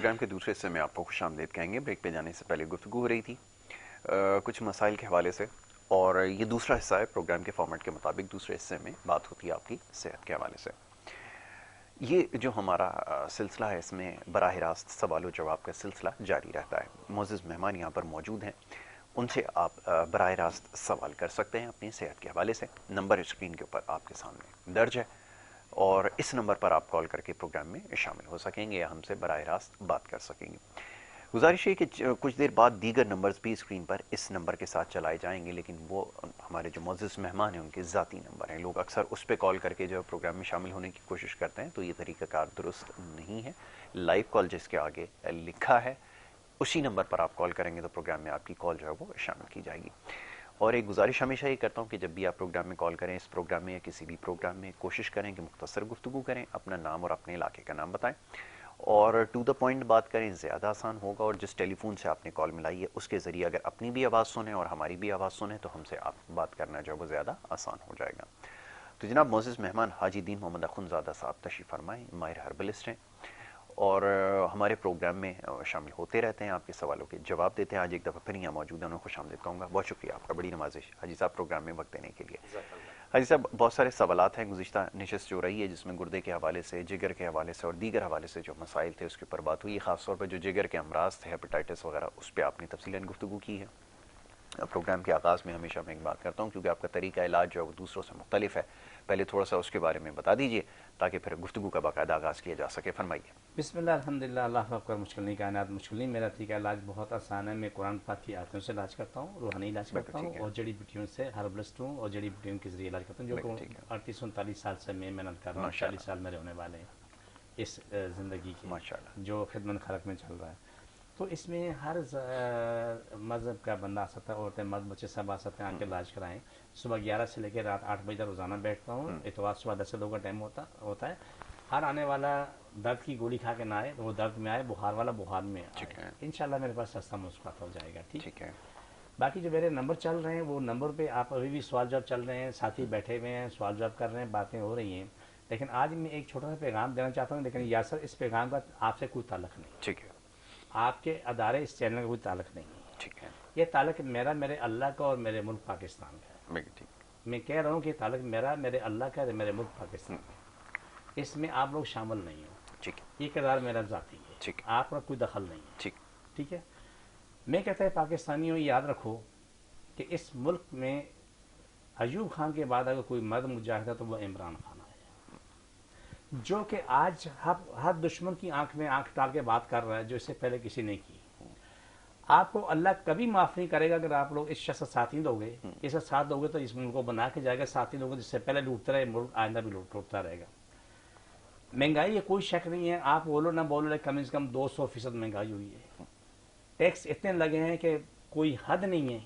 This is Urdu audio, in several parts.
پروگرام کے دوسرے حصے میں آپ کو خوش آمدید کہیں گے. بریک پہ جانے سے پہلے گفتگو ہو رہی تھی کچھ مسائل کے حوالے سے, اور یہ دوسرا حصہ ہے پروگرام کے فارمیٹ کے مطابق. دوسرے حصے میں بات ہوتی ہے آپ کی صحت کے حوالے سے. یہ جو ہمارا سلسلہ ہے اس میں براہ راست سوال و جواب کا سلسلہ جاری رہتا ہے. معزز مہمان یہاں پر موجود ہیں, ان سے آپ براہ راست سوال کر سکتے ہیں اپنی صحت کے حوالے سے. نمبر اسکرین کے اوپر آپ کے سامنے درج ہے, اور اس نمبر پر آپ کال کر کے پروگرام میں شامل ہو سکیں گے یا ہم سے براہ راست بات کر سکیں گے. گزارش ہے کہ کچھ دیر بعد دیگر نمبرز بھی اسکرین پر اس نمبر کے ساتھ چلائے جائیں گے, لیکن وہ ہمارے جو معزز مہمان ہیں ان کے ذاتی نمبر ہیں. لوگ اکثر اس پہ کال کر کے جو پروگرام میں شامل ہونے کی کوشش کرتے ہیں, تو یہ طریقہ کار درست نہیں ہے. لائیو کال جس کے آگے لکھا ہے اسی نمبر پر آپ کال کریں گے تو پروگرام میں آپ کی کال جو ہے وہ شامل کی جائے گی. اور ایک گزارش ہمیشہ یہ کرتا ہوں کہ جب بھی آپ پروگرام میں کال کریں, اس پروگرام میں یا کسی بھی پروگرام میں, کوشش کریں کہ مختصر گفتگو کریں, اپنا نام اور اپنے علاقے کا نام بتائیں, اور ٹو دا پوائنٹ بات کریں, زیادہ آسان ہوگا. اور جس ٹیلی فون سے آپ نے کال ملائی ہے اس کے ذریعے اگر اپنی بھی آواز سنیں اور ہماری بھی آواز سنیں تو ہم سے آپ بات کرنا جو ہے وہ زیادہ آسان ہو جائے گا. تو جناب معزز مہمان حاجی دین محمد اخندزادہ صاحب تشریف فرمائیں, ماہر ہربلسٹ ہیں اور ہمارے پروگرام میں شامل ہوتے رہتے ہیں, آپ کے سوالوں کے جواب دیتے ہیں. آج ایک دفعہ پھر یہاں موجود ہیں, انہیں خوش آمدید کہوں گا. بہت شکریہ آپ کا, بڑی نوازش حاجی صاحب پروگرام میں وقت دینے کے لیے. حاجی صاحب بہت سارے سوالات ہیں. گزشتہ نشست جو رہی ہے جس میں گردے کے حوالے سے, جگر کے حوالے سے اور دیگر حوالے سے جو مسائل تھے اس کے اوپر بات ہوئی. خاص طور پہ جو جگر کے امراض تھے, ہیپیٹائٹس وغیرہ, اس پہ آپ نے تفصیلاً گفتگو کی ہے. پروگرام کے آغاز میں ہمیشہ میں ایک بات کرتا ہوں, کیونکہ آپ کا طریقہ علاج جو ہے وہ دوسروں سے مختلف ہے, پہلے تھوڑا سا اس کے بارے میں بتا دیجئے تاکہ پھر گفتگو کا باقاعدہ آغاز کیا جا سکے. فرمائیے. بسم اللہ الحمدللہ, اللہ اکبر. مشکل نہیں, کائنات مشکل نہیں. میرا طریقہ علاج بہت آسان ہے. میں قرآن پاک کی آیتوں سے علاج کرتا ہوں, روحانی علاج کرتا ہوں, اور جڑی بوٹیوں سے ہربلسٹ ہوں, اور جڑی بوٹیوں کے ذریعے علاج کرتا ہوں, جو کہ 38-39 سال سے میں محنت کر رہا ہوں. 40 سال میرے ہونے والے ہیں اس زندگی کے, جو خدمت خلق میں چل رہا ہے. تو اس میں ہر مذہب کا بندہ آ سکتا ہے, عورتیں مرد بچے سب آ سکتے ہیں, آ کے علاج کرائیں. صبح 11 سے لے کے رات 8 بجے تک روزانہ بیٹھتا ہوں. اتوار صبح 10 سے 2 کا ٹائم ہوتا ہے. ہر آنے والا درد کی گولی کھا کے نہ آئے, وہ درد میں آئے. بخار والا بخار میں آئے. انشاءاللہ میرے پاس سستا نسخہ ہو جائے گا. ٹھیک ہے. باقی جو میرے نمبر چل رہے ہیں وہ نمبر پہ آپ ابھی بھی سوال جواب چل رہے ہیں, ساتھی بیٹھے ہوئے ہیں, سوال جواب کر رہے ہیں, باتیں ہو رہی ہیں. لیکن آج میں ایک چھوٹا سا پیغام دینا چاہتا ہوں, لیکن یاسر اس پیغام کا آپ سے کوئی تعلق نہیں. ٹھیک ہے. آپ کے ادارے اس چینل کا کوئی تعلق نہیں ہے. ٹھیک ہے. یہ تعلق میرا میرے اللہ کا اور میرے ملک پاکستان کا ہے. میں کہہ رہا ہوں کہ تعلق میرا میرے اللہ کا اور میرے ملک پاکستان کا. اس میں آپ لوگ شامل نہیں ہو. یہ کردار میرا ذاتی ہے, آپ کا کوئی دخل نہیں ہے. ٹھیک ہے. میں کہتا ہے پاکستانیوں یاد رکھو کہ اس ملک میں ایوب خان کے بعد اگر کوئی مرد مجاہد ہے تو وہ عمران خان ہے, جو کہ آج ہر دشمن کی آنکھ میں آنکھ ڈال کے بات کر رہا ہے, جو اس سے پہلے کسی نے کی. آپ کو اللہ کبھی معاف نہیں کرے گا اگر آپ لوگ اس شخص کا ساتھ نہیں دو گے. اس کا ساتھ دو گے تو اس ملک کو بنا کے جائے گا. ساتھ نہیں دو گے, جس سے پہلے لوٹتا رہے ملک, آئندہ بھی لوٹتا رہے گا. مہنگائی یہ کوئی شک نہیں ہے, آپ بولو نہ بولو, کم سے کم 200% مہنگائی ہوئی ہے. ٹیکس اتنے لگے ہیں کہ کوئی حد نہیں ہے.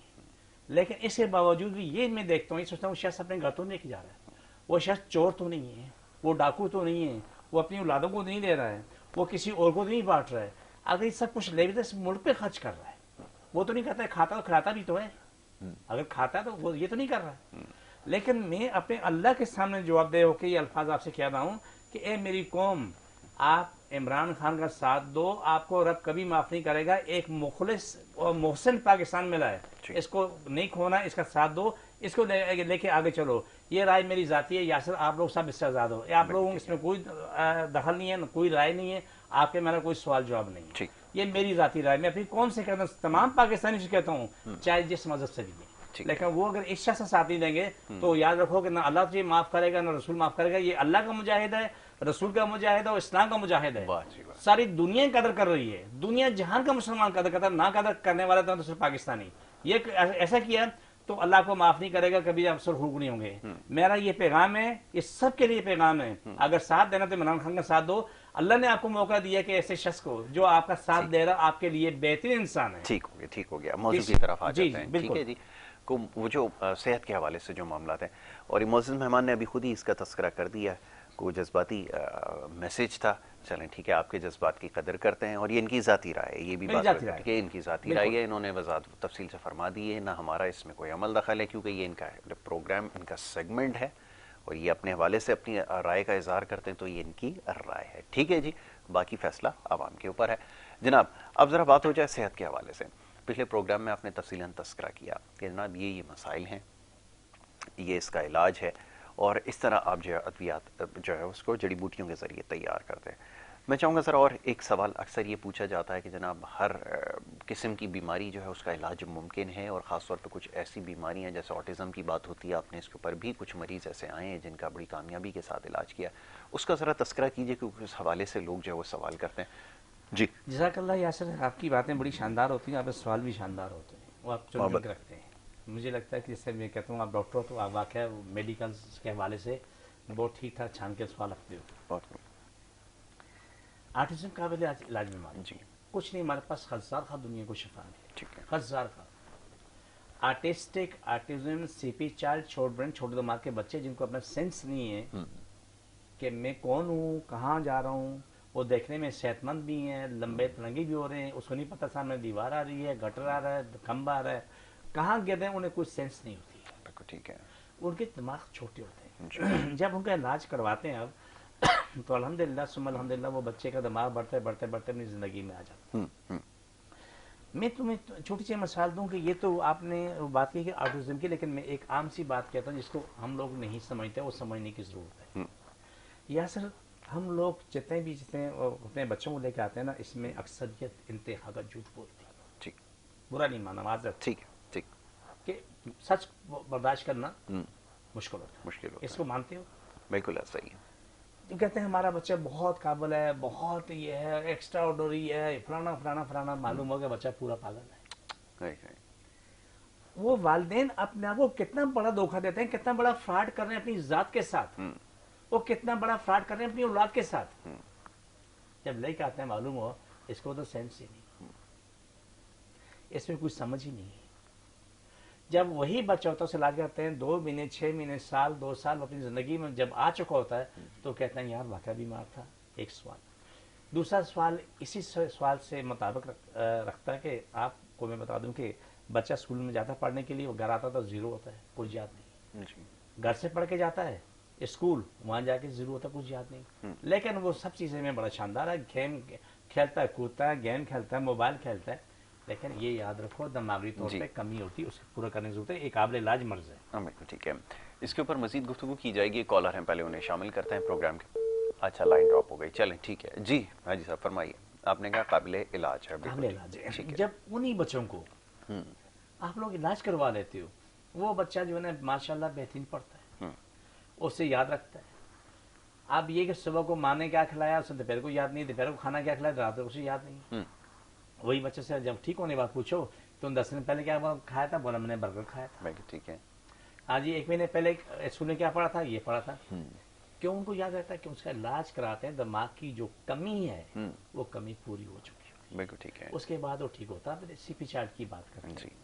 لیکن اس کے باوجود بھی یہ میں دیکھتا ہوں, یہ سوچتا ہوں شخص اپنے گھر تو نہیں لے کے جا رہا ہے, وہ شخص چور تو نہیں ہے, وہ ڈاکو تو نہیں ہے, وہ اپنی اولادوں کو نہیں دے رہا ہے, وہ کسی اور کو نہیں بانٹ رہا ہے. اگر یہ سب کچھ لے بھی تو اس ملک پہ خرچ کر رہا ہے. وہ تو نہیں کہتا ہے کھاتا, تو کھلاتا بھی تو ہے. اگر کھاتا ہے تو وہ یہ تو نہیں کر رہا. لیکن میں اپنے اللہ کے سامنے جواب دہ ہو کے یہ الفاظ آپ سے کہہ رہا ہوں کہ اے میری قوم, آپ عمران خان کا ساتھ دو, آپ کو رب کبھی معاف نہیں کرے گا. ایک مخلص اور محسن پاکستان ملا ہے, اس کو نہیں کھونا, اس کا ساتھ دو, اس کو لے کے آگے چلو. یہ رائے میری ذاتی ہے. یاسر آپ لوگ سب اس سے آزاد ہو, آپ لوگوں اس میں کوئی دخل نہیں ہے, کوئی رائے نہیں ہے, آپ کے میرا کوئی سوال جواب نہیں ہے. یہ میری ذاتی رائے. میں اپنی قوم سے کہتا ہوں, تمام پاکستانی سے کہتا ہوں, چاہے جس مذہب سے بھی ہے. لیکن وہ اگر اس شخص سے ساتھ نہیں دیں گے تو یاد رکھو کہ نہ اللہ تجھے معاف کرے گا, نہ رسول معاف کرے گا. یہ اللہ کا مجاہد ہے, رسول کا مجاہد ہے, اور اسلام کا مجاہد ہے. ساری دنیا قدر کر رہی ہے, دنیا جہان کا مسلمان قدر کرتا ہے. نہ قدر کرنے والا تو صرف پاکستانی. یہ ایسا کیا تو اللہ کو معاف نہیں کرے گا, کبھی افسر خوب نہیں ہوں گے. میرا یہ پیغام ہے, یہ سب کے لیے پیغام ہے. اگر ساتھ دینا تو عمران خان کا ساتھ دو. اللہ نے آپ کو موقع دیا کہ ایسے شخص کو جو آپ کا ساتھ دے رہا آپ کے لیے بہترین انسان ہے. ٹھیک ہو گیا. موضوع کی طرف آ جاتے ہیں. ٹھیک ہے جی. وہ جو صحت کے حوالے سے جو معاملات ہیں, اور یہ معزز مہمان نے ابھی خود ہی اس کا تذکرہ کر دیا, کوئی جذباتی میسیج تھا. چلیں ٹھیک ہے, آپ کے جذبات کی قدر کرتے ہیں, اور یہ ان کی ذاتی رائے ہے. یہ بھی بات ہے کہ ان کی ذاتی رائے ہے, انہوں نے وضاحت تفصیل سے فرما دی ہے, نہ ہمارا اس میں کوئی عمل دخل ہے, کیونکہ یہ ان کا پروگرام, ان کا سیگمنٹ ہے, اور یہ اپنے حوالے سے اپنی رائے کا اظہار کرتے ہیں, تو یہ ان کی رائے ہے. ٹھیک ہے جی, باقی فیصلہ عوام کے اوپر ہے. جناب اب ذرا بات ہو جائے صحت کے حوالے سے. پچھلے پروگرام میں آپ نے تفصیلاً تذکرہ کیا کہ جناب یہ مسائل ہیں, یہ اس کا علاج ہے, اور اس طرح آپ جو ہے ادویات جو ہے اس کو جڑی بوٹیوں کے ذریعے تیار کرتے ہیں. میں چاہوں گا ذرا اور ایک سوال اکثر یہ پوچھا جاتا ہے کہ جناب ہر قسم کی بیماری جو ہے اس کا علاج ممکن ہے, اور خاص طور پہ کچھ ایسی بیماریاں جیسے آٹزم کی بات ہوتی ہے, آپ نے اس کے اوپر بھی کچھ مریض ایسے آئے ہیں جن کا بڑی کامیابی کے ساتھ علاج کیا, اس کا ذرا تذکرہ کیجئے کہ اس حوالے سے لوگ جو ہے وہ سوال کرتے ہیں. جی جزاک اللہ یاسر, آپ کی باتیں بڑی شاندار ہوتی ہیں, آپ کے سوال بھی شاندار ہوتے ہیں, وہ آپ چن کے رکھتے ہیں. مجھے لگتا ہے کہ جیسے میں کہتا ہوں آپ ڈاکٹر ہو تو آپ واقعہ میڈیکل کے حوالے سے بہت ٹھیک ٹھاک چھان کے سوال رکھتے ہو. آٹزم قابل علاج بیماری جی کچھ نہیں, ہمارے پاس ہزار خواہ دنیا کو شفا ہے, ٹھیک ہے, ہزار خواہ. آرٹسٹک آٹزم سی پی چائلڈ چھوٹ برین چھوٹے دماغ کے بچے جن کو اپنا سینس نہیں ہے کہ میں کون ہوں, کہاں جا رہا ہوں, وہ دیکھنے میں صحت مند بھی ہیں, لمبے ترنگی بھی ہو رہے ہیں, اس کو نہیں پتہ سامنے دیوار آ رہی ہے, گٹر آ رہا ہے, کھمبا آ رہا ہے, کہاں گر رہے ہیں, انہیں کوئی سینس نہیں ہوتی ہے. ٹھیک ہے, ان کے دماغ چھوٹے ہوتے ہیں. جب ان کا علاج کرواتے ہیں اب تو الحمدللہ ثم الحمدللہ وہ بچے کا دماغ بڑھتے بڑھتے بڑھتے اپنی زندگی میں آ جاتا ہے. میں تمہیں چھوٹی سی مثال دوں کہ یہ تو آپ نے بات کی کہ آٹزم کی, لیکن میں ایک عام سی بات کہتا ہوں جس کو ہم لوگ نہیں سمجھتے, وہ سمجھنے کی ضرورت ہے. یا سر ہم لوگ جتنے اپنے بچوں کو لے کے آتے ہیں نا, اس میں اکثریت انتہا کا جھوٹ بولتی ہے. ٹھیک, برا نہیں مانا, معذرت, ٹھیک ٹھیک, کہ سچ برداشت کرنا مشکل ہوتا ہے. مشکل ہوتا اس کو مانتے ہو؟ بالکل ایسا ہی ہے. کہتے ہیں ہمارا بچہ بہت قابل ہے, بہت یہ ہے, ایکسٹرا آرڈنری ہے, فلانا فلانا فلانا, معلوم ہو گیا بچہ پورا پاگل ہے. وہ والدین اپنے آپ کو کتنا بڑا دھوکہ دیتے ہیں, کتنا بڑا فراڈ کر رہے ہیں اپنی ذات کے ساتھ, وہ کتنا بڑا فراڈ کر رہے ہیں اپنی اولاد کے ساتھ. جب لے کے آتے ہیں معلوم ہو اس کو تو سینس ہی نہیں, اس میں کچھ سمجھ ہی نہیں. جب وہی بچہ ہوتا ہے اسے علاج کرتے ہیں 2 مہینے 6 مہینے سال 2 سال اپنی زندگی میں جب آ چکا ہوتا ہے تو کہتے ہیں یار واقعہ بیمار تھا. ایک سوال. دوسرا سوال اسی سوال سے مطابق رکھتا ہے کہ آپ کو میں بتا دوں کہ بچہ اسکول میں جاتا ہے پڑھنے کے لیے, وہ گھر آتا ہے تو زیرو ہوتا ہے, کچھ یاد نہیں. گھر سے پڑھ کے جاتا ہے اسکول, وہاں جا کے زیرو ہوتا ہے, کچھ یاد نہیں. لیکن وہ سب چیزیں میں بڑا شاندار ہے, گیم کھیلتا ہے, کودتا ہے, گیم کھیلتا ہے, موبائل کھیلتا ہے, لیکن یہ یاد رکھو دماغی طور پہ کمی ہوتی ہے, اسے پورا کرنے کی ضرورت ہے. ایک قابل علاج مرض ہے. ٹھیک ہے, اس کے اوپر مزید گفتگو کی جائے گی. کالر ہیں, پہلے انہیں شامل کرتے ہیں پروگرام کے. اچھا لائن ڈراپ ہو گئی, چلیں ٹھیک ہے. جی ہاں جی صاحب فرمائیے, آپ نے کہا قابل علاج ہے. قابل علاج ہے. جب انہی بچوں کو آپ لوگ علاج کروا لیتے ہو, وہ بچہ جو ہے نا ماشاءاللہ بہترین پڑھتا ہے, اسے یاد رکھتا ہے. اب یہ کہ صبح کو ماں نے کیا کھلایا اسے دوپہر کو یاد نہیں, دوپہر کو کھانا کیا کھلایا رات کو اسے یاد نہیں. وہی بچے سے جب ٹھیک ہونے بعد پوچھو تو 10 دن پہلے کیا کھایا تھا, بولا میں نے برگر کھایا تھا. ٹھیک ہے. ہاں جی 1 مہینے پہلے اسکول میں کیا پڑھا تھا, یہ پڑھا تھا. کیوں ان کو یاد رہتا ہے کہ اس کا علاج کراتے ہیں, دماغ کی جو کمی ہے وہ کمی پوری ہو چکی ہے. بالکل ٹھیک ہے. اس کے بعد وہ ٹھیک ہوتا ہے. سی پی چارٹ کی بات کرتے ہیں,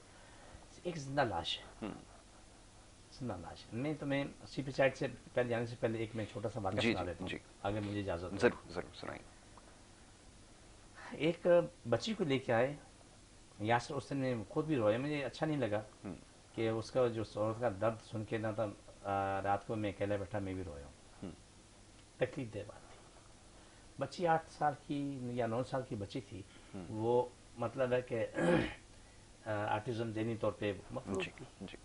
ایک زندہ لاش ہے, زندہ لاش. میں تمہیں سی پی چارٹ سے پہلے جانے سے پہلے ایک میں چھوٹا سا واقعہ سنا دیتا ہوں, اگر مجھے اجازت ہو. ضرور سنائیں. ایک بچی کو لے کے آئے یاسر, اس نے خود بھی رویا, مجھے اچھا نہیں لگا کہ اس کا جو عورت کا درد سن کے نہ تھا, رات کو میں اکیلا بیٹھا میں بھی رویا ہوں. تکلیف دہ بات تھی. بچی 8 سال کی یا 9 سال کی بچی تھی. وہ مطلب ہے کہ آٹزم ذہنی طور پہ مفلوج تھی.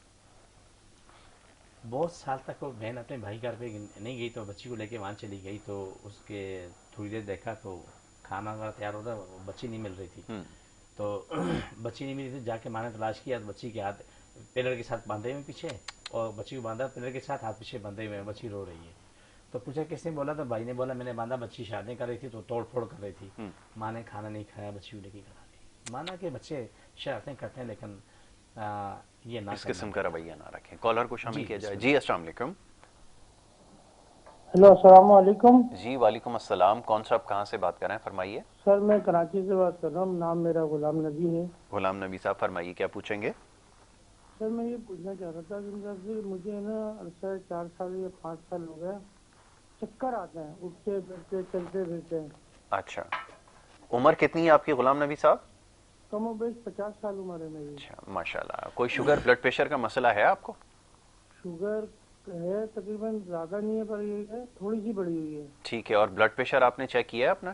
بہت سال تک وہ بہن اپنے بھائی گھر پہ نہیں گئی, تو بچی کو لے کے وہاں چلی گئی. تو اس کے تھوڑی دیر دیکھا تو کھانا وغیرہ تیار ہوتا, بچی نہیں مل رہی تھی. تو بچی نہیں ملی تھی, جا کے ماں نے تلاش کیا, بچی کے ہاتھ پلر کے ساتھ باندھے ہوئے پیچھے, اور بچی کو باندھا پلر کے ساتھ, ہاتھ پیچھے باندھے ہوئے, بچی رو رہی ہے. تو پوچھا کس نے بولا, تو بھائی نے بولا میں نے باندھا, بچی شادی کر رہی تھی تو توڑ پھوڑ کر رہی تھی. ماں نے کھانا نہیں کھایا, بچی کو لے کے گھر آ گئی. مانا کہ بچے شرارتیں کرتے ہیں لیکن یہ نہ اس قسم کا رویہ نہ رکھیں. کالر کو شامل کیا جائے. جی السلام علیکم. ہیلو السلام علیکم. جی وعلیکم السلام. کون سا, آپ کہاں سے بات کر رہے ہیں, فرمائیے. سر میں کراچی سے بات کر رہا ہوں, نام میرا غلام نبی ہے. غلام نبی صاحب فرمائیے, کیا پوچھیں گے. سر میں یہ پوچھنا چاہ رہا تھا کہ مجھے نا عرصہ 4 سال یا 5 سال ہو گیا, چکر آتے ہیں, اٹھتے بیٹھتے چلتے پھرتے ہیں. اچھا, عمر کتنی ہے آپ کی غلام نبی صاحب. کم و بیش 50 سال عمر ہے میری. اچھا ماشاء اللہ. کوئی شوگر بلڈ پریشر کا مسئلہ ہے آپ کو. شوگر ہے تقریباً, زیادہ نہیں ہے پر یہ ہے تھوڑی سی بڑی ہوئی ہے. ٹھیک ہے, اور بلڈ پریشر آپ نے چیک کیا ہے اپنا.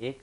1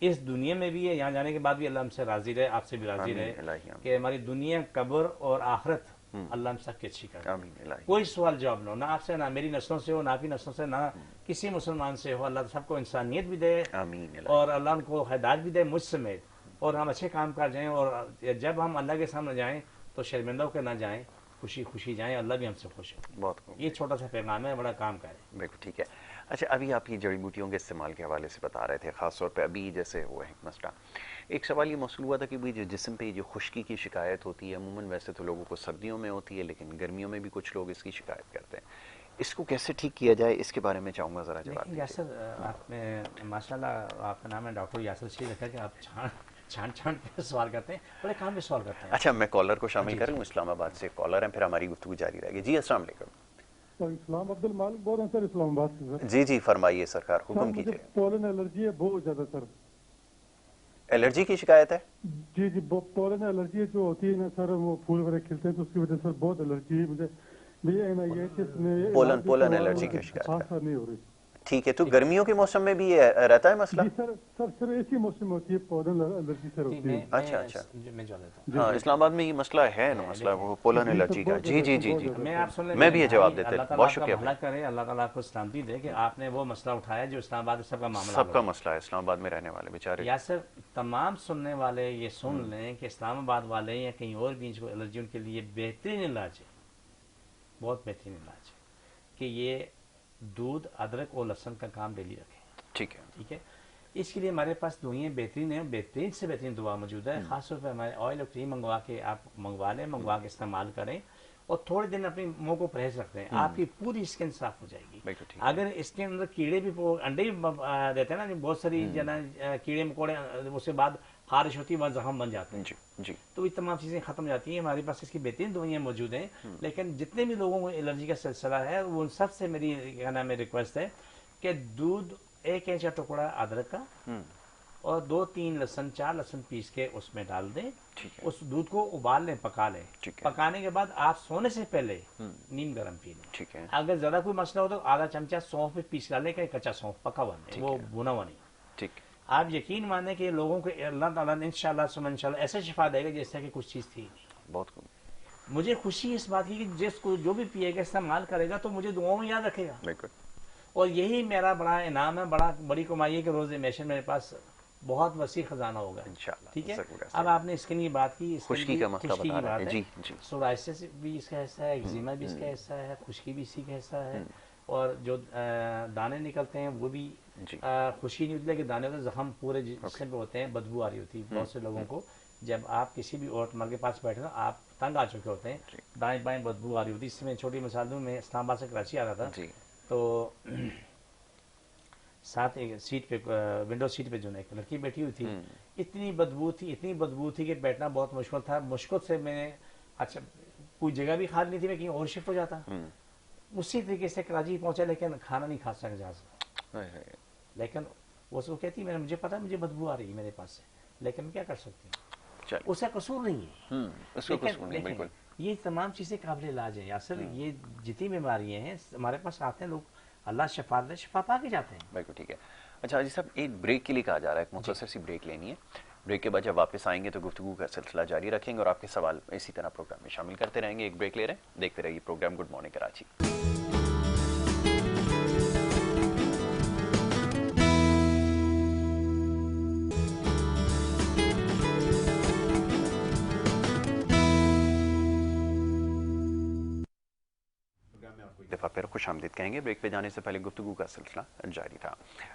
اس دنیا میں بھی ہے, یہاں جانے کے بعد بھی اللہ ہم سے راضی رہے, آپ سے بھی راضی رہے کہ ہماری دنیا, قبر اور آخرت اللہ ہم سب کی اچھی کرے. کوئی سوال جواب نہ ہو, نہ آپ سے, نہ میری نسلوں سے ہو, نہ آپ کی نسلوں سے, نہ کسی مسلمان سے ہو. اللہ سب کو انسانیت بھی دے اور اللہ ان کو ہدایت بھی دے مجھ سمیت, اور ہم اچھے کام کر جائیں, اور جب ہم اللہ کے سامنے جائیں تو شرمندہ ہو کے نہ جائیں, خوشی خوشی جائیں, اللہ بھی ہم سے خوش ہو. بہت یہ چھوٹا سا پیغام ہے, بڑا کام کرے. بالکل ٹھیک ہے. اچھا, ابھی آپ یہ جڑی بوٹیوں کے استعمال کے حوالے سے بتا رہے تھے, خاص طور پہ ابھی جیسے وہ ہے مسئلہ, ایک سوال یہ موصول ہوا تھا کہ جو جسم پہ جو خشکی کی شکایت ہوتی ہے, عموماً ویسے تو لوگوں کو سردیوں میں ہوتی ہے, لیکن گرمیوں میں بھی کچھ لوگ اس کی شکایت کرتے ہیں, اس کو کیسے ٹھیک کیا جائے, اس کے بارے میں چاہوں گا ذرا جواب دیجیے. یاسر, آپ نے ماشاء اللہ, آپ کا نام ہے ڈاکٹر یاسر شیر رکھا کہ آپ چھان کے سوال کرتے ہیں, بڑے کام میں سوال کرتے ہیں. اچھا, میں کالر کو شامل کروں, اسلام آباد سے کالر ہیں, پھر ہماری گفتگو جاری رہے گی. جی السلام علیکم. اسلام عبد المالک بول رہے ہیں سر, اسلام آباد سے. جی جی فرمائیے سرکار, حکم کیجیے. پولن الرجی ہے بہت زیادہ سر. الرجی کی شکایت ہے؟ جی جی, پولن الرجی جو ہوتی ہے نا سر, وہ پھول وغیرہ کھلتے ہیں تو اس کی وجہ سے بہت الرجی ہے مجھے. پولن الرجی کی شکایت ہے, نہیں ہو رہی. ٹھیک ہے. تو گرمیوں کے موسم میں بھی رہتا ہے مسئلہ؟ جی سر ایسی موسم ہوتی ہے پولن الرجی سر ہوتی ہے. اچھا اچھا, ہاں اسلام آباد میں یہ مسئلہ ہے نا, مسئلہ وہ پولن الرجی کا. جی جی جی جی, میں بھی یہ جواب دیتے ہیں. بہت شکریہ. اللہ کرے, اللہ تعالیٰ آپ کو سلامتی دے کہ آپ نے وہ مسئلہ اٹھایا جو اسلام آباد سب کا معاملہ, سب کا مسئلہ ہے, اسلام آباد میں رہنے والے بیچارے. یا سر تمام سننے والے یہ سن لیں کہ اسلام آباد والے یا کہیں اور بھی جو الرجی, ان کے لیے بہترین علاج ہے, بہت بہترین علاج ہے کہ یہ دودھ, ادرک اور لہسن کا کام ڈیلی رکھیں. ٹھیک ہے ٹھیک ہے. اس کے لیے ہمارے پاس دعائیں بہترین ہیں, بہترین سے بہترین دعا موجود ہے. خاص طور پہ ہمارے آئل اور کریم منگوا کے آپ منگوا لیں, منگوا کے استعمال کریں, اور تھوڑے دن اپنے منہ کو پرہیز رکھتے ہیں, آپ کی پوری اسکن صاف ہو جائے گی. اگر اس کے اندر کیڑے بھی, انڈے بھی دیتے ہیں نا, بہت ساری کیڑے مکوڑے, اس کے بعد خارش ہوتی ہے, وہاں زخم بن جاتے ہیں, تو یہ تمام چیزیں ختم ہو جاتی ہیں. ہمارے پاس اس کی بہترین دوائیاں موجود ہیں. لیکن جتنے بھی لوگوں کو الرجی کا سلسلہ ہے, وہ ان سب سے میری کیا نام ہے ریکویسٹ ہے کہ دودھ 1 انچ کا ٹکڑا ادرک کا اور 2-3 لہسن, 4 لہسن پیس کے اس میں ڈال دیں. اس دودھ کو ابال لیں, پکا لیں. پکانے کے بعد آپ سونے سے پہلے نیم گرم پی لیں. اگر زیادہ کوئی مسئلہ ہو تو آدھا چمچہ سونف بھی پیس ڈالیں, کہ کچا سونف, پکا ہوا نہیں, وہ بھنا ہوا نہیں. آپ یقین مانیں کہ لوگوں کو اللہ تعالیٰ نے انشاءاللہ ایسے شفا دے گا جیسا کہ کچھ چیز تھی نہیں. بہت مجھے خوشی اس بات کی کہ جس کو جو بھی پیے گا, استعمال کرے گا, تو مجھے دعاؤں میں یاد رکھے گا. اور یہی میرا بڑا انعام ہے, بڑی کمائی ہے کہ روز میشن میرے پاس بہت وسیع خزانہ ہوگا انشاءاللہ. ٹھیک ہے. اب آپ نے اسکن کی بات کی, خشکی کا مسئلہ بتا رہے ہیں. جی جی, سورائسس بھی اس کا حصہ ہے, ایگزیما بھی اس کا حصہ ہے, خشکی بھی اسی کا حصہ ہے, اور جو دانے نکلتے ہیں وہ بھی خوشی نہیں ہوتی, کہ دانے ہوتے زخم پورے جسم پہ ہوتے ہیں, بدبو آ رہی ہوتی ہے بہت سے لوگوں کو. جب آپ کسی بھی عورت مرد کے پاس بیٹھے نا, آپ تنگ آ چکے ہوتے ہیں, دائیں بائیں بدبو آ رہی ہوتی ہے. اس میں چھوٹی مثال دوں, میں اسلام آباد سے کراچی آ رہا تھا, تو ساتھ ایک سیٹ پہ, ونڈو سیٹ پہ جو ایک لڑکی بیٹھی ہوئی تھی, اتنی بدبو تھی کہ بیٹھنا بہت مشکل تھا. مشکل سے میں, اچھا کوئی جگہ بھی خالی نہیں تھی, میں کہیں اور شفٹ ہو جاتا. اسی طریقے سے کراچی پہنچا, لیکن کھانا نہیں کھا سکا جہاز میں. لیکن وہ اس کو کہتی, مجھے پتا مجھے بدبو آ رہی ہے میرے پاس سے, لیکن میں کیا کر سکتی ہوں, اس کا قصور نہیں ہے. یہ تمام چیزیں قابل علاج ہیں یاسر. یہ جتنی بیماریاں ہیں ہمارے پاس آتے ہیں لوگ, اللہ شفا دے, شفا پا کے جاتے ہیں. بالکل ٹھیک ہے. اچھا جی صاحب, ایک بریک کے لیے کہا جا رہا ہے, ایک مختصر سی بریک لینی ہے. بریک کے بعد جب واپس آئیں گے تو گفتگو کا سلسلہ جاری رکھیں گے, اور آپ کے سوال اسی طرح پروگرام میں شامل کرتے رہیں گے. ایک بریک لے رہے ہیں, دیکھتے رہیے پروگرام گڈ مارننگ کراچی. دفعہ پھر خوش آمدید کہیں گے. بریک پہ جانے سے پہلے گفتگو کا سلسلہ جاری تھا.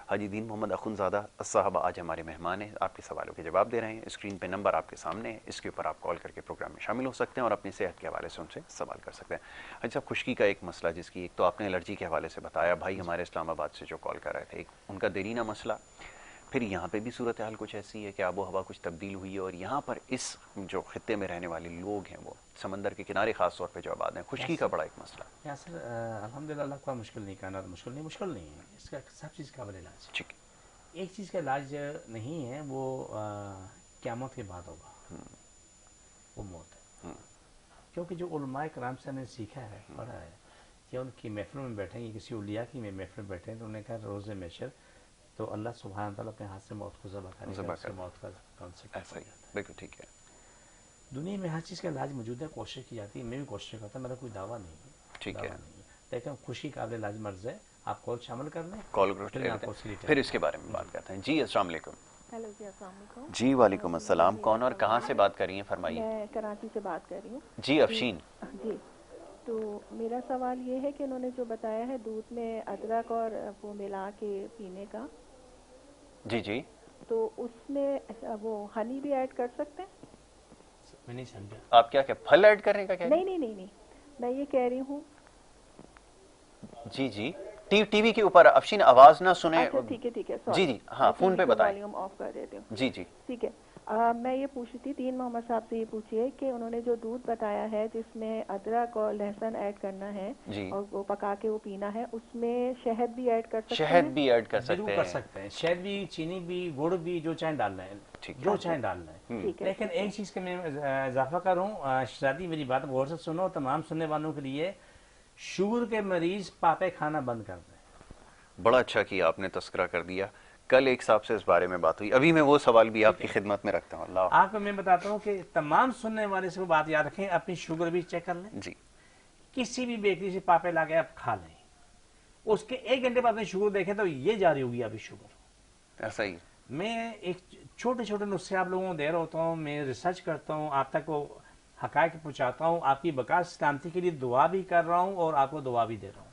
حاجی دین محمد اخنزادہ صاحب آج ہمارے مہمان ہیں, آپ کے سوالوں کے جواب دے رہے ہیں. اسکرین پہ نمبر آپ کے سامنے ہے, اس کے اوپر آپ کال کر کے پروگرام میں شامل ہو سکتے ہیں اور اپنی صحت کے حوالے سے ان سے سوال کر سکتے ہیں. حاجی صاحب, خشکی کا ایک مسئلہ, جس کی ایک تو آپ نے الرجی کے حوالے سے بتایا, بھائی ہمارے اسلام آباد سے جو کال کر رہے تھے, ایک ان کا دیرینہ مسئلہ, پھر یہاں پہ بھی صورتحال کچھ ایسی ہے کہ آب و ہوا کچھ تبدیل ہوئی ہے, اور یہاں پر اس جو خطے میں رہنے والے لوگ ہیں, وہ سمندر کے کنارے خاص طور پہ جو آباد ہیں, خشکی کا بڑا ایک مسئلہ. یاسر الحمدللہ, اللہ کوئی مشکل نہیں کرنا, مشکل نہیں ہے, اس کا سب چیز قابل علاج. ٹھیک ہے. ایک چیز کا علاج نہیں ہے, وہ قیامت کے بعد ہوگا, وہ موت ہے. کیونکہ جو علماء کرام سے نے سیکھا ہے, پڑھا ہے, کہ ان کی محفلوں میں بیٹھیں, کسی اولیاء کی محفل میں بیٹھیں, تو انہوں نے کہا روز محشر تو اللہ سبحانہ تعالیٰ اپنے ہاتھ سے موت کو ذبح کرے گا، موت کا کانسیپٹ ایسا ہی بالکل ٹھیک ہے. دنیا میں ہر چیز کا علاج موجود ہے، کوشش کی جاتی ہے، میں بھی کوشش کرتا ہوں، میرا کوئی دعویٰ نہیں ہے، ٹھیک ہے، لیکن خوشی قابل علاج مرض ہے. آپ کال شامل کر لیں، کال پھر اس کے بارے میں بات کرتے ہیں. جی السلام علیکم. ہیلو جی، السلام علیکم. جی وعلیکم السلام. کون اور کہاں سے بات کر رہی ہیں؟ فرمائیے. میں کراچی سے بات کر رہی ہوں. جی افشین. جی، تو میرا سوال یہ ہے کہ انہوں نے جو بتایا ہے دودھ میں ادرک اور وہ ملا کے پینے کا، جی جی، تو اس میں وہ ہنی بھی ایڈ کر سکتے ہیں؟ میں نہیں سمجھا آپ کیا پھل ایڈ کرنے کا کہہ رہی ہیں؟ نہیں، میں یہ کہہ رہی ہوں. جی جی، ٹی وی کے اوپر افشین آواز نہ سنیں. اچھا ٹھیک ہے. جی جی ہاں، فون پہ بتائیں. والیوم آف کر دیتی ہوں. جی جی ٹھیک ہے. میں یہ پوچھ رہی تھی دین محمد صاحب سے، یہ پوچھیے کہ انہوں نے جو دودھ بتایا ہے جس میں ادرک اور لہسن ایڈ کرنا ہے اور وہ پکا کے وہ پینا ہے، اس میں شہد بھی ایڈ کر سکتے ہیں؟ شہد بھی ایڈ کر سکتے ہیں، شہد بھی، چینی بھی، گڑ بھی، جو چاہیں ڈالنا ہے، جو چاہیں ڈالنا ہے. لیکن ایک چیز کا میں اضافہ کروں، شہزادی میری بات غور سے سنو، تمام سننے والوں کے لیے، شوگر کے مریض پاپے کھانا بند کر دیں. بڑا اچھا کیا آپ نے تذکرہ کر دیا. کل ایک صاحب سے اس بارے میں بات ہوئی، ابھی میں وہ سوال بھی آپ کی خدمت میں رکھتا ہوں. اللہ آپ کو میں بتاتا ہوں کہ تمام سننے والے سے وہ بات یاد رکھیں، اپنی شوگر بھی چیک کر لیں. جی، کسی بھی بیکری سے پاپے لا کے آپ کھا لیں، اس کے 1 گھنٹے بعد اپنی شوگر دیکھیں تو یہ جاری ہوگی ابھی شوگر. ایسا ہی. میں ایک چھوٹے نسخے آپ لوگوں کو دے رہا ہوتا ہوں، میں ریسرچ کرتا ہوں، آپ تک وہ حقائق پہنچاتا ہوں، آپ کی بقا سلامتی کے لیے دعا بھی کر رہا ہوں اور آپ کو دعا بھی دے رہا ہوں.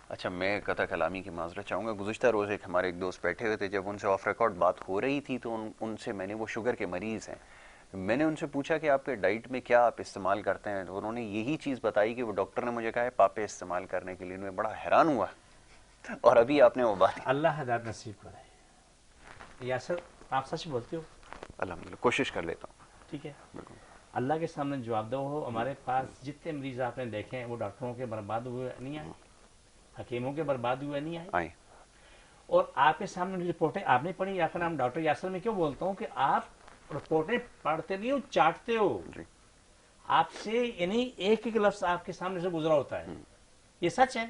اچھا، میں قطع کلامی کی معذرت چاہوں گا. گزشتہ روز ہمارے ایک دوست بیٹھے ہوئے تھے، جب ان سے آف ریکارڈ بات ہو رہی تھی تو ان سے میں نے، وہ شوگر کے مریض ہیں، میں نے ان سے پوچھا کہ آپ کے ڈائٹ میں کیا آپ استعمال کرتے ہیں، تو انہوں نے یہی چیز بتائی کہ وہ ڈاکٹر نے مجھے کہا ہے پاپے استعمال کرنے کے لیے. میں بڑا حیران ہوا، اور ابھی آپ نے وہ بات. اللہ ہدایت نصیب کرے. یاسر آپ سچ بولتے ہو؟ الحمدللہ کوشش کر لیتا ہوں. ٹھیک ہے، اللہ کے سامنے جواب دو. ہو ہمارے پاس جتنے مریض آپ نے دیکھے ہیں وہ ڈاکٹروں کے برباد ہوئے نہیں آئے، حکیموں کے برباد ہوئے نہیں آئے. اور آپ کے سامنے رپورٹیں آپ نے پڑھی. آپ کا نام ڈاکٹر یاسر میں کیوں بولتا ہوں کہ آپ رپورٹیں پڑھتے نہیں ہو، چاٹتے ہو. آپ سے یعنی ایک لفظ آپ کے سامنے سے گزرا ہوتا ہے، یہ سچ ہے.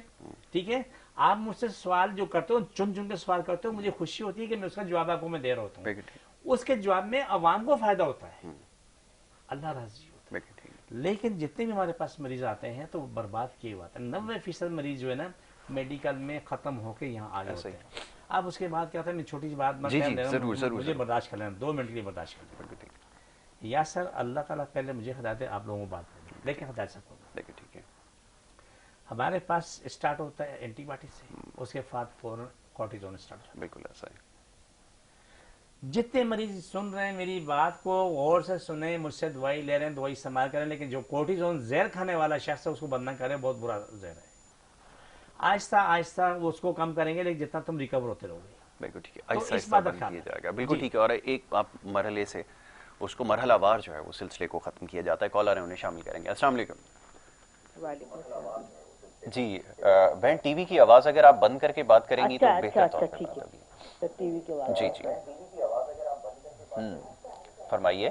ٹھیک ہے، آپ مجھ سے سوال جو کرتے ہو، چن کے سوال کرتے ہو، مجھے خوشی ہوتی ہے کہ میں اس کا جواب آپ کو میں دے رہا ہوتا ہوں. اس کے جواب میں عوام کو فائدہ ہوتا ہے، اللہ راضی ہوتا ہے. لیکن جتنے بھی ہمارے پاس مریض آتے ہیں تو وہ برباد کیے ہوا ہے. 90% مریض جو ہے نا میڈیکل میں ختم ہو کے یہاں آ جاتے ہیں. اب اس کے بعد کیا ہوتا ہے، میں چھوٹی سی بات مجھے برداشت کر لینا، 2 منٹ کے لیے برداشت کر لینا. یا سر اللہ تعالیٰ پہلے مجھے ہدایت ہے، آپ لوگوں کو بات کریں، لیکن ہدایت سب کو. ٹھیک ہے، ہمارے پاس اسٹارٹ ہوتا ہے اینٹی بایوٹک سے، اس کے بعد فوراً کورٹیزون اسٹارٹ ہوتا ہے. بالکل ایسا ہے. جتنے مریض سن رہے ہیں میری بات کو غور سے سنیں، مجھ سے دوائی لے رہے ہیں، دوائی استعمال کریں، لیکن جو کورٹیزون زہر کھانے والا شخص ہے اس کو بند نہ کریں، بہت برا زہر ہے. آہستہ آہستہ اس کو کم کریں گے، لیکن جتنا تم ریکور ہوتے رہو گے. بالکل ٹھیک ہے، آہستہ آہستہ بند کیا جائے گا. بالکل ٹھیک ہے. اور ایک آپ مرحلے سے اس کو مرحلہ وار جو ہے وہ سلسلے کو ختم کیا جاتا ہے. کالر ہیں، انہیں شامل کریں گے. السلام علیکم. وعلیکم السلام. جی بہن، ٹی وی کی آواز اگر آپ بند کر کے بات کریں گی تو بہتر طور پر ٹھیک ہے. ٹی وی کی آواز جی فرمائیے.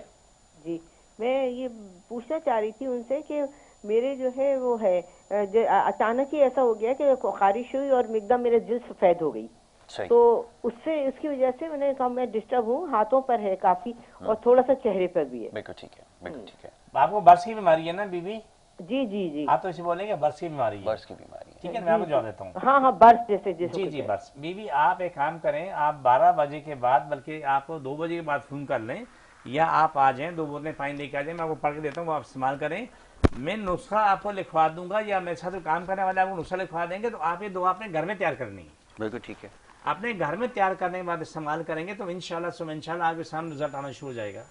جی، میں یہ پوچھنا چاہ رہی تھی ان سے کہ میرے جو ہے وہ ہے اچانک ہی ایسا ہو گیا کہ خارش ہوئی اور ایک دم میرے جلد سفید ہو گئی. تو اس کی وجہ سے میں نے کہا میں ڈسٹرب ہوں، ہاتھوں پر ہے کافی اور تھوڑا سا چہرے پر بھی ہے. بالکل ٹھیک ہے، بالکل ٹھیک ہے. آپ کو برس کی بیماری ہے نا بی بی؟ جی جی جی. آپ تو اسے بولیں گے برس کی بیماری ہے. برس کی بیماری. ٹھیک ہے، میں آپ کو جواب دیتا ہوں. ہاں برس جیسے جی برس. بی بی آپ ایک کام کریں، آپ 12 بجے کے بعد، بلکہ آپ 2 بجے کے بعد فون کر لیں، یا آپ آ جائیں، 2 بوتلیں پانی لے کے آ جائیں، میں آپ کو پڑھ کے دیتا ہوں، وہ آپ استعمال کریں. میں نسخہ آپ کو لکھوا دوں گا، یا میرے ساتھ کام کرنے والے آپ کو نسخہ لکھوا دیں گے، تو آپ یہ دوا اپنے گھر میں تیار کرنی ہے. بالکل ٹھیک ہے. اپنے گھر میں تیار کرنے کے بعد استعمال کریں گے تو انشاءاللہ آپ کے سامنے رزلٹ آنا شروع ہو جائے گا.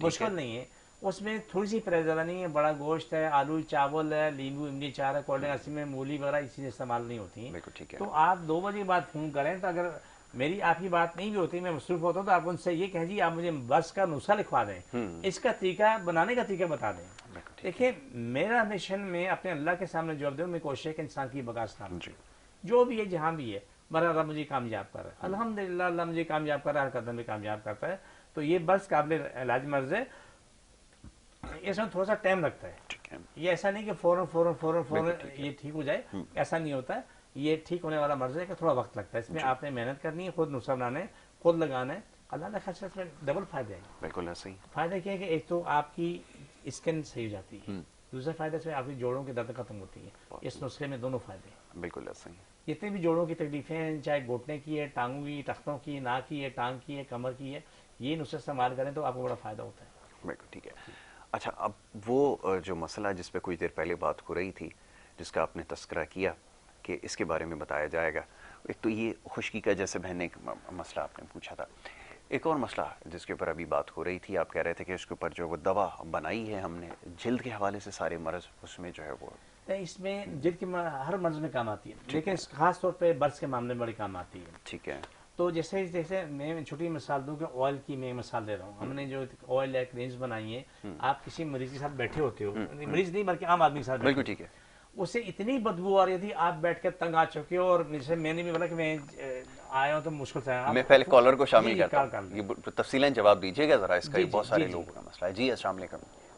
مشکل نہیں ہے. اس میں تھوڑی سی پرہیزگاری نہیں ہے. بڑا گوشت ہے، آلو چاول ہے، لیمبو املی چار ہے، کولڈ ڈرنک میں مولی وغیرہ اس چیزیں استعمال نہیں ہوتی ہیں. تو آپ 2 بجے کے بعد فون کریں، تو اگر میری آپ کی بات نہیں بھی ہوتی، میں مصروف ہوتا ہوں، تو آپ ان سے یہ کہیں جی آپ مجھے برس کا نسخہ لکھوا دیں، اس کا طریقہ بنانے کا طریقہ بتا دیں. دیکھیں میرا مشن میں اپنے اللہ کے سامنے جواب دوں، میں کوشش ہے کہ انسان کی بقا سلامتی جو بھی ہے جہاں بھی ہے، میرا رب مجھے کامیاب کر رہا ہے. الحمدللہ اللہ مجھے کامیاب کر رہا ہے، ہر قدم میں کامیاب کرتا ہے. تو یہ برس قابل علاج مرض ہے. اس میں تھوڑا سا ٹائم لگتا ہے. یہ ایسا نہیں کہ فوراً یہ ٹھیک ہو جائے، ایسا نہیں ہوتا ہے. یہ ٹھیک ہونے والا مرض ہے کہ تھوڑا وقت لگتا ہے. اس میں آپ نے محنت کرنی ہے, خود نسخہ بنانا ہے, خود لگانا ہے. اللہ نے خرچ اس میں ڈبل فائدے ہیں. بالکل ایسا ہی. فائدہ کیا ہے کہ ایک تو آپ کی اسکن صحیح ہو جاتی ہے, دوسرا فائدہ اس میں آپ کی جوڑوں کی درد ختم ہوتی ہے. اس نسخے میں دونوں فائدے ہیں. بالکل ایسا ہی. جتنے بھی جوڑوں کی تکلیفیں ہیں, چاہے گھٹنے کی ہے, ٹانگوں کی, تختوں کی, ناک کی ہے, ٹانگ کی ہے, کمر کی ہے, یہ نسخے استعمال کریں تو آپ کو بڑا فائدہ ہوتا ہے. بالکل ٹھیک ہے. اچھا, اب وہ جو مسئلہ جس پہ کچھ دیر پہلے بات ہو رہی تھی, جس کا آپ نے تذکرہ کیا کہ اس کے بارے میں بتایا جائے گا, ایک تو یہ خشکی کا جیسے بہننے کا مسئلہ آپ نے پوچھا تھا, ایک اور مسئلہ جس کے اوپر ابھی بات ہو رہی تھی, آپ کہہ رہے تھے کہ اس کے اوپر جو وہ دوا بنائی ہے ہم نے جلد کے حوالے سے سارے مرض اس میں جو ہے وہ, اس میں جلد کی ہر مرض میں کام آتی ہے, لیکن خاص طور پہ برس کے معاملے میں بڑی کام آتی ہے. ٹھیک ہے. تو جیسے میں چھوٹی مثال دوں کہ آئل کی میں مثال دے رہا ہوں. ہم نے جو آئل ایک رینج بنائی ہے, آپ کسی مریض کے ساتھ بیٹھے ہوتے ہو, مریض نہیں بلکہ عام آدمی کے ساتھ, بالکل ٹھیک ہے, اسے اتنی بدبو آ رہی تھی, آپ بیٹھ کے تنگ آ چکے ہو, اور جیسے میں نے بھی بولا کہ میں آیا ہوں تو مشکل سے. میں پہلے کالر کو شامل کرتا ہوں, یہ تفصیلاً جواب دیجیے گا ذرا, اس کا بہت سارے لوگوں کا مسئلہ ہے. جی السلام علیکم.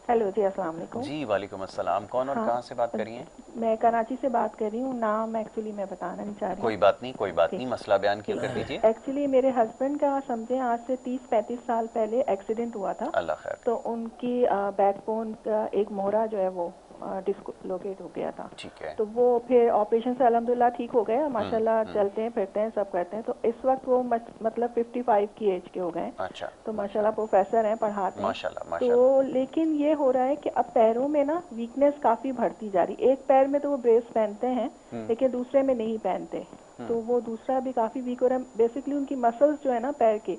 ہیلو جی السلام علیکم. جی وعلیکم السلام. کون اور کہاں سے بات کر رہی ہیں؟ میں کراچی سے بات کر رہی ہوں. نام ایکچولی میں بتانا نہیں چاہ رہی. کوئی بات نہیں, کوئی بات نہیں, مسئلہ بیان کیوں کر دیجیے. ایکچولی میرے ہسبینڈ کا سمجھیں آج سے 30-35 سال پہلے ایکسیڈنٹ ہوا تھا. اللہ خیر. تو ان کی بیک بون کا ایک موہرا جو ہے وہ ڈسلوکیٹ ہو گیا تھا. ٹھیک ہے. تو وہ پھر آپریشن سے الحمدللہ ٹھیک ہو گئے, ماشاءاللہ چلتے ہیں پھرتے ہیں سب کرتے ہیں. تو اس وقت وہ مطلب 55 کی ایج کے ہو گئے. اچھا. تو ماشاءاللہ پروفیسر ہیں, پڑھاتے ہیں. ماشاءاللہ. تو لیکن یہ ہو رہا ہے کہ اب پیروں میں نا ویکنیس کافی بڑھتی جا رہی. ایک پیر میں تو وہ بریس پہنتے ہیں لیکن دوسرے میں نہیں پہنتے, تو وہ دوسرا بھی کافی ویک ہو رہا ہے. بیسکلی ان کی مسلز جو ہے نا پیر کے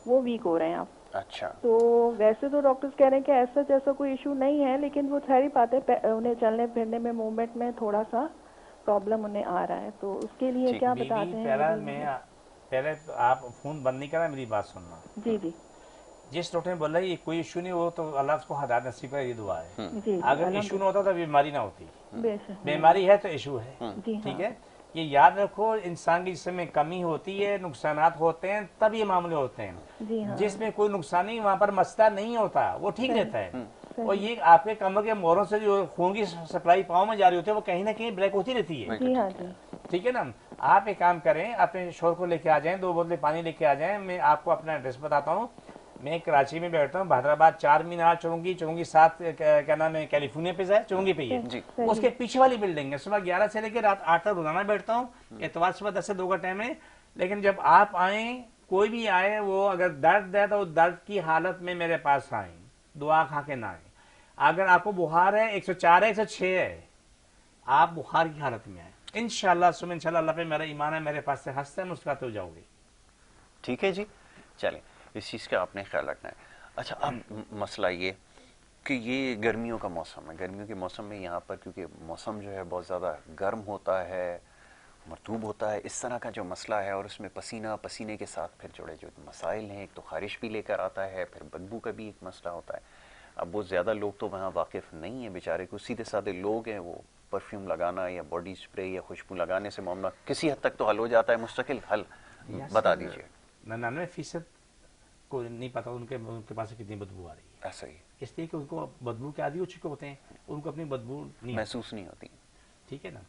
وہ ویک ہو رہے ہیں اب. اچھا. تو ویسے تو ڈاکٹرز کہہ رہے ہیں کہ ایسا جیسا کوئی ایشو نہیں ہے, لیکن وہ ساری باتیں انہیں چلنے پھرنے میں موومنٹ میں تھوڑا سا پرابلم انہیں آ رہا ہے. تو اس کے لیے کیا بتاتے ہیں؟ پہلے آپ فون بند نہیں کرنا, میری بات سننا. جی جی. جس ڈاکٹر نے بولا یہ کوئی ایشو نہیں ہو تو اللہ اس کو ہدایت نصیب کرے, یہ دعا ہے. اگر ایشو نہ ہوتا تو بیماری نہ ہوتی, بیماری ہے تو ایشو ہے. ٹھیک ہے, یہ یاد رکھو, انسان کے جسم میں کمی ہوتی ہے, نقصانات ہوتے ہیں, تب یہ معاملے ہوتے ہیں. جس میں کوئی نقصان نہیں وہاں پر مسئلہ نہیں ہوتا, وہ ٹھیک رہتا ہے. اور یہ آپ کے کمر کے موروں سے جو خون کی سپلائی پاؤں میں جاری ہوتی ہے وہ کہیں نہ کہیں بریک ہوتی رہتی ہے. ٹھیک ہے نا. آپ ایک کام کریں, اپنے شوہر کو لے کے آ جائیں, 2 بوتلیں پانی لے کے آ جائیں. میں آپ کو اپنا ایڈریس بتاتا ہوں. میں کراچی میں بیٹھتا ہوں, حیدرآباد 4 مینار چونگی 7 کیا نام ہے کیلیفورنیا پہ ہے, چونگی پہ ہی ہے. اس کے پیچھے والی بلڈنگ ہے. صبح 11 سے لے کے رات 8 تک روزانہ بیٹھتا ہوں. اتوار صبح 10 سے 2 کا ٹائم ہے. لیکن جب آپ آئیں, کوئی بھی آئے, وہ اگر درد ہے تو درد کی حالت میں میرے پاس آئیں, دعا کھا کے نہ آئیں. اگر آپ کو بخار ہے 104 ہے 106 ہے, آپ بخار کی حالت میں آئیں. انشاءاللہ انشاءاللہ اللہ پہ میرا ایمان ہے, میرے پاس سے ہنستے مسکراتے ہو جاؤ گے. ٹھیک ہے جی, چلیں اس چیز کا آپ نے خیال رکھنا ہے. اچھا, اب مسئلہ یہ کہ یہ گرمیوں کا موسم ہے. گرمیوں کے موسم میں یہاں پر کیونکہ موسم جو ہے بہت زیادہ گرم ہوتا ہے, مرطوب ہوتا ہے, اس طرح کا جو مسئلہ ہے, اور اس میں پسینے کے ساتھ پھر جڑے جو مسائل ہیں, ایک تو خارش بھی لے کر آتا ہے, پھر بدبو کا بھی ایک مسئلہ ہوتا ہے. اب وہ زیادہ لوگ تو وہاں واقف نہیں ہیں بیچارے, کو سیدھے سادے لوگ ہیں, وہ پرفیوم لگانا یا باڈی اسپرے یا خوشبو لگانے سے معاملہ کسی حد تک تو حل ہو جاتا ہے. مستقل حل بتا دیجیے. 99% کو نہیں پتا ان کے پاس کتنی بدبو آ رہی ہے. ایسا ہی, اس لیے کہ ان کو بدبو کے عادی ہو چکے ہوتے ہیں, ان کو اپنی بدبو محسوس نہیں ہوتی. ٹھیک ہے نا.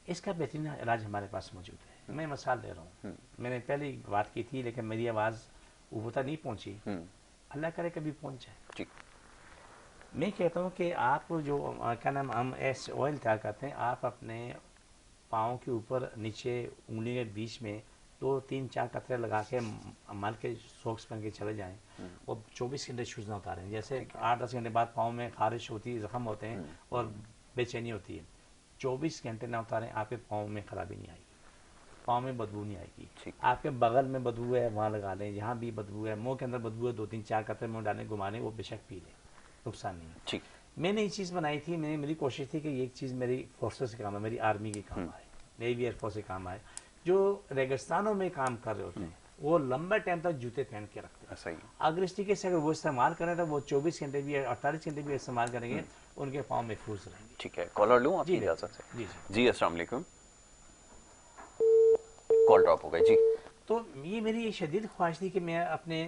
اس کا بہترین علاج ہمارے پاس موجود ہے. میں مثال دے رہا ہوں, میں نے پہلے بات کی تھی لیکن میری آواز اوپر تک نہیں پہنچی. اللہ کرے کبھی پہنچ جائے. میں کہتا ہوں کہ آپ جو کیا نام ہم ایس آئل تیار کرتے ہیں, آپ اپنے پاؤں کے اوپر نیچے انگلی کے بیچ میں 2-3-4 قطرے لگا کے مال کے سوکس پہن کے چلے جائیں, اور 24 گھنٹے شوز نہ اتاریں. جیسے 8-10 گھنٹے بعد پاؤں میں خارش ہوتی ہے, زخم ہوتے ہیں اور بے چینی ہوتی ہے, 24 گھنٹے نہ اتاریں, آپ کے پاؤں میں خرابی نہیں آئے گی, پاؤں میں بدبو نہیں آئے گی. آپ کے بغل میں بدبو ہے وہاں لگا لیں, جہاں بھی بدبو ہے, منہ کے اندر بدبو ہے 2-3-4 قطرے منہ ڈالیں, گھمانے, وہ بے شک پی لیں, نقصان نہیں ہے. میں نے یہ چیز بنائی تھی, میری کوشش تھی کہ یہ چیز میری فورسز سے کام ہے, میری آرمی کے کام آئے, نیوی ایئر فورس سے کام آئے. جو ریگستانوں میں کام کر رہے ہوتے ہیں وہ لمبے ٹائم تک جوتے پہن کے رکھتے ہیں. اگر اس طریقے سے اگر وہ استعمال کریں تو وہ 24 گھنٹے بھی 48 گھنٹے بھی استعمال کریں گے, ان کے پاؤں محفوظ رہیں گے. ٹھیک ہے, کالر لوں آپ کی اجازت سے. جی جی السلام علیکم. کال ڈراپ ہو گئی. جی, تو یہ میری شدید خواہش تھی کہ میں اپنے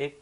1